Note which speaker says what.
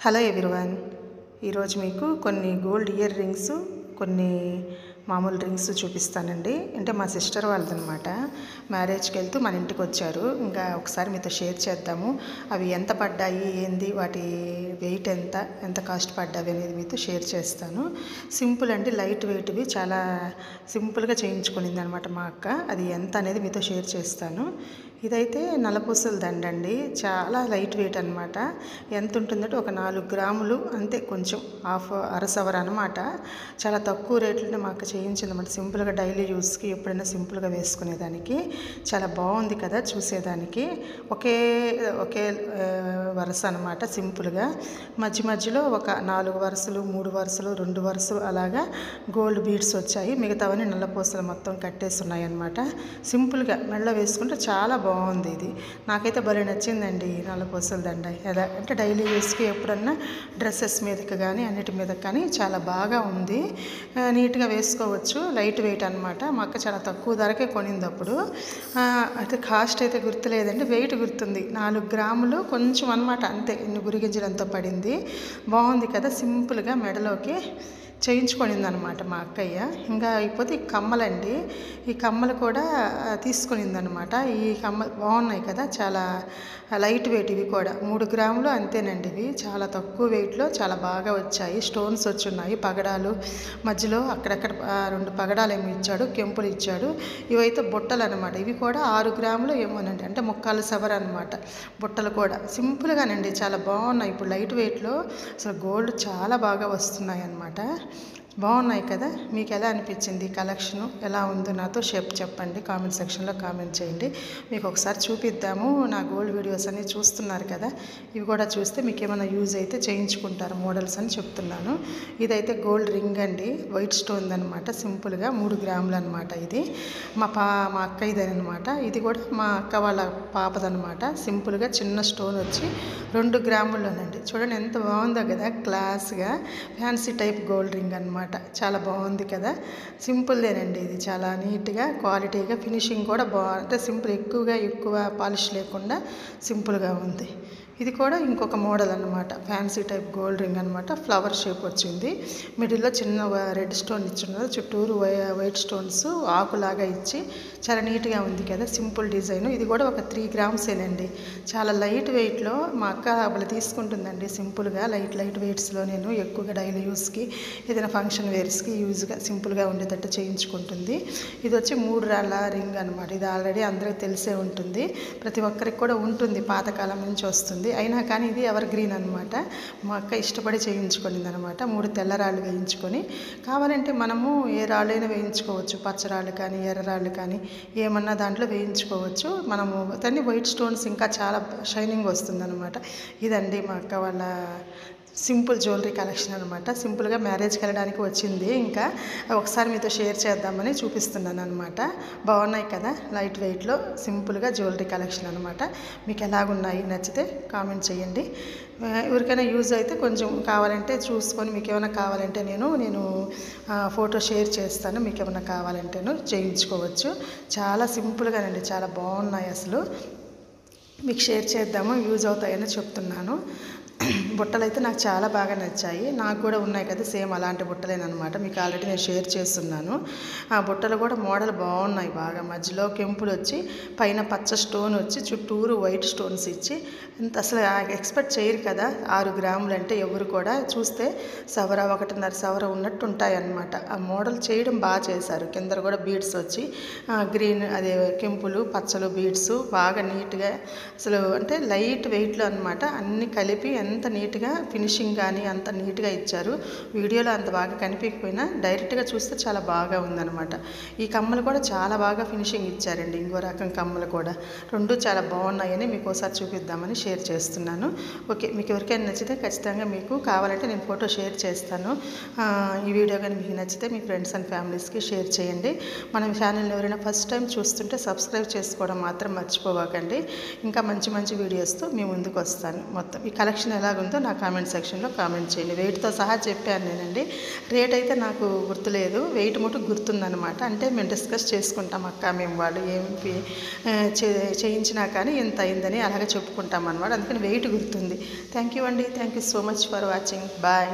Speaker 1: Hello everyone. ఈరోజు మీకు కొన్ని గోల్డ్ ఇయర్ రింగ్స్, కొన్ని మామూలు రింగ్స్ చూపిస్తానండి. అంటే మా సిస్టర్ వాళ్ళదనమాట. మ్యారేజ్కి వెళ్తూ మన ఇంటికి వచ్చారు. ఇంకా ఒకసారి మీతో షేర్ చేద్దాము. అవి ఎంత పడ్డాయి, ఏంది, వాటి వెయిట్ ఎంత కాస్ట్ పడ్డాయి అనేది మీతో షేర్ చేస్తాను. సింపుల్ అండి, లైట్ వెయిట్వి, చాలా సింపుల్గా చేయించుకునింది అనమాట మా అక్క. అది ఎంత అనేది మీతో షేర్ చేస్తాను. ఇదైతే నల్లపూసల దండండి, చాలా లైట్ వెయిట్ అనమాట. ఎంత ఉంటుందంటే ఒక 4 గ్రాములు అంతే, కొంచెం అరసవర్ అనమాట. చాలా తక్కువ రేట్లోనే మాకు చేయించిందన్నమాట. సింపుల్గా డైలీ యూస్కి ఎప్పుడైనా సింపుల్గా వేసుకునేదానికి చాలా బాగుంది కదా చూసేదానికి. ఒకే ఒకే వరుస అనమాట, సింపుల్గా. మధ్యలో ఒక 4 వరుసలు, 3 వరుసలు, 2 వరుసలు అలాగా గోల్డ్ బీడ్స్ వచ్చాయి. మిగతావన్నీ నల్లపూసలు మొత్తం కట్టేసి ఉన్నాయి అనమాట. సింపుల్గా మెళ్ళ వేసుకుంటే చాలా బాగుంది. ఇది నాకైతే భలే నచ్చిందండి, నల్లపూసల దండ. ఎలా అంటే డైలీ యూస్కి ఎప్పుడన్నా డ్రెస్సెస్ మీదకి కానీ అన్నిటి మీద కానీ చాలా బాగా ఉంది. నీట్గా వేసుకోవచ్చు. లైట్ వెయిట్ అనమాట. మా అక్క చాలా తక్కువ ధరకే కొనింది అప్పుడు. అయితే కాస్ట్ అయితే గుర్తులేదండి, వెయిట్ గుర్తుంది. 4 గ్రాములు కొంచెం అనమాట, అంతే. ఇన్ని గురిగింజలంతా పడింది. బాగుంది కదా, సింపుల్గా మెడలోకి చేయించుకొనింది అనమాట మా అక్కయ్య. ఇంకా అయిపోతే ఈ కమ్మలండి. ఈ కమ్మలు కూడా తీసుకునిందనమాట. ఈ కమ్మలు బాగున్నాయి కదా, చాలా లైట్ వెయిట్. ఇవి కూడా 3 గ్రాములు అంతేనండి. ఇవి చాలా తక్కువ వెయిట్లో చాలా బాగా వచ్చాయి. స్టోన్స్ వచ్చున్నాయి, పగడాలు మధ్యలో అక్కడక్కడ 2 పగడాలు ఏమి ఇచ్చాడు, కెంపులు ఇచ్చాడు. ఇవైతే బుట్టలు అనమాట. ఇవి కూడా 6 గ్రాములు ఏమోనండి, అంటే 3/4 సవర్ అనమాట. బుట్టలు కూడా సింపుల్గానండి, చాలా బాగున్నాయి. ఇప్పుడు లైట్ వెయిట్లో అసలు గోల్డ్ చాలా బాగా వస్తున్నాయి అన్నమాట. బాగున్నాయి కదా. మీకు ఎలా అనిపించింది కలెక్షను, ఎలా ఉందో నాతో చెప్పండి. కామెంట్ సెక్షన్లో కామెంట్ చేయండి. మీకు ఒకసారి చూపిద్దాము. నా గోల్డ్ వీడియోస్ అన్నీ చూస్తున్నారు కదా, ఇవి కూడా చూస్తే మీకు ఏమైనా యూజ్ అయితే చేయించుకుంటారు మోడల్స్ అని చెప్తున్నాను. ఇదైతే గోల్డ్ రింగ్ అండి, వైట్ స్టోన్ అనమాట. సింపుల్గా 3 గ్రాములు అనమాట. ఇది మా అక్క ఇదనమాట. ఇది కూడా మా అక్క వాళ్ళ పాపదనమాట. సింపుల్గా చిన్న స్టోన్ వచ్చి 2 గ్రాముల్లోనండి. చూడండి ఎంత బాగుందో కదా, క్లాస్గా ఫ్యాన్సీ టైప్ గోల్డ్ రింగ్ అనమాట. చాలా బాగుంది కదా. సింపుల్దేనండి ఇది, చాలా నీట్గా క్వాలిటీగా, ఫినిషింగ్ కూడా అంటే సింపుల్, ఎక్కువ పాలిష్ లేకుండా సింపుల్గా ఉంది. ఇది కూడా ఇంకొక మోడల్ అనమాట, ఫ్యాన్సీ టైప్ గోల్డ్ రింగ్ అనమాట. ఫ్లవర్ షేప్ వచ్చింది. మిడిల్లో చిన్న రెడ్ స్టోన్ ఇచ్చున్నారు, చుట్టూరు వైట్ స్టోన్స్ ఆకులాగా ఇచ్చి చాలా నీట్గా ఉంది కదా, సింపుల్ డిజైన్. ఇది కూడా ఒక 3 గ్రామ్సేనండి. చాలా లైట్ వెయిట్లో మా అక్క అప్పుడు తీసుకుంటుందండి. సింపుల్గా లైట్ వెయిట్స్లో నేను ఎక్కువగా డైలీ యూస్కి, ఏదైనా ఫంక్షన్ వేర్స్కి యూజ్గా సింపుల్గా ఉండేటట్టు చేయించుకుంటుంది. ఇది వచ్చి 3 రాళ్ళ రింగ్ అనమాట. ఇది ఆల్రెడీ అందరికీ తెలిసే ఉంటుంది, ప్రతి ఒక్కరికి కూడా ఉంటుంది, పాతకాలం నుంచి వస్తుంది. అయినా కానీ ఇది ఎవర్ గ్రీన్ అనమాట. మా అక్క ఇష్టపడి చేయించుకునింది అనమాట. 3 తెల్ల రాళ్ళు వేయించుకొని, కావాలంటే మనము ఏ రాళ్ళైనా వేయించుకోవచ్చు, పచ్చరాళ్ళు కానీ ఎర్రరాళ్ళు కానీ ఏమన్నా దాంట్లో వేయించుకోవచ్చు. మనము దాన్ని వైట్ స్టోన్స్ ఇంకా చాలా షైనింగ్ వస్తుంది అనమాట. ఇదండి మా అక్క వాళ్ళ సింపుల్ జ్యువెలరీ కలెక్షన్ అనమాట. సింపుల్గా మ్యారేజ్కి వెళ్ళడానికి వచ్చింది. ఇంకా ఒకసారి మీతో షేర్ చేద్దామని చూపిస్తున్నాను అనమాట. బాగున్నాయి కదా, లైట్ వెయిట్లో సింపుల్గా జ్యువెలరీ కలెక్షన్ అనమాట. మీకు ఎలాగున్నాయి, నచ్చితే కామెంట్ చేయండి. ఎవరికైనా యూజ్ అయితే కొంచెం కావాలంటే చూసుకొని, మీకు ఏమైనా కావాలంటే నేను ఫోటో షేర్ చేస్తాను. మీకు ఏమైనా కావాలంటేను చేయించుకోవచ్చు. చాలా సింపుల్గానండి, చాలా బాగున్నాయి. అసలు మీకు షేర్ చేద్దాము, యూజ్ అవుతాయని చెప్తున్నాను. బుట్టలు అయితే నాకు చాలా బాగా నచ్చాయి. నాకు కూడా ఉన్నాయి కదా సేమ్ అలాంటి బుట్టలేనమాట. మీకు ఆల్రెడీ నేను షేర్ చేస్తున్నాను. ఆ బుట్టలు కూడా మోడల్ బాగున్నాయి బాగా. మధ్యలో కెంపులు వచ్చి, పైన పచ్చ స్టోన్ వచ్చి, చుట్టూరు వైట్ స్టోన్స్ ఇచ్చి, అసలు ఎక్స్పెక్ట్ చేయరు కదా 6 గ్రాములు అంటే. ఎవరు కూడా చూస్తే సవర 1.5 సవర ఉన్నట్టు ఉంటాయన్నమాట. ఆ మోడల్ చేయడం బాగా చేశారు. కింద కూడా బీడ్స్ వచ్చి గ్రీన్, అదే కెంపులు, పచ్చలు, బీడ్స్ బాగా నీట్గా, అసలు అంటే లైట్ వెయిట్లో అనమాట. అన్నీ కలిపి ఎంత నీట్గా ఫినిషింగ్ కానీ అంత నీట్గా ఇచ్చారు. వీడియోలో అంత బాగా కనిపించకపోయినా డైరెక్ట్గా చూస్తే చాలా బాగా ఉందన్నమాట. ఈ కమ్మలు కూడా చాలా బాగా ఫినిషింగ్ ఇచ్చారండి. ఇంకో రకం కమ్మలు కూడా 2 చాలా బాగున్నాయని మీకు ఒకసారి చూపిద్దామని షేర్ చేస్తున్నాను. ఓకే, మీకు ఎవరికైనా నచ్చితే ఖచ్చితంగా మీకు కావాలంటే నేను ఫోటో షేర్ చేస్తాను. ఈ వీడియో కానీ మీకు నచ్చితే మీ ఫ్రెండ్స్ అండ్ ఫ్యామిలీస్కి షేర్ చేయండి. మన ఛానల్ని ఎవరైనా ఫస్ట్ టైం చూస్తుంటే సబ్స్క్రైబ్ చేసుకోవడం మాత్రం మర్చిపోవకండి. ఇంకా మంచి వీడియోస్తో మీ ముందుకు వస్తాను. మొత్తం ఈ కలెక్షన్ ఎలాగుందో నా కామెంట్ సెక్షన్లో కామెంట్ చేయండి. వెయిట్తో సహా చెప్పాను నేనండి. రేట్ అయితే నాకు గుర్తులేదు, వెయిట్ మటుకు గుర్తుందనమాట. అంటే మేము డిస్కస్ చేసుకుంటాం అక్క మేము వాళ్ళు ఏం చేయించినా కానీ ఎంత అయిందని అలాగే చెప్పుకుంటాం అనమాట. అందుకని వెయిట్ గుర్తుంది. థ్యాంక్ యూ అండి. Thank you so much for watching. Bye.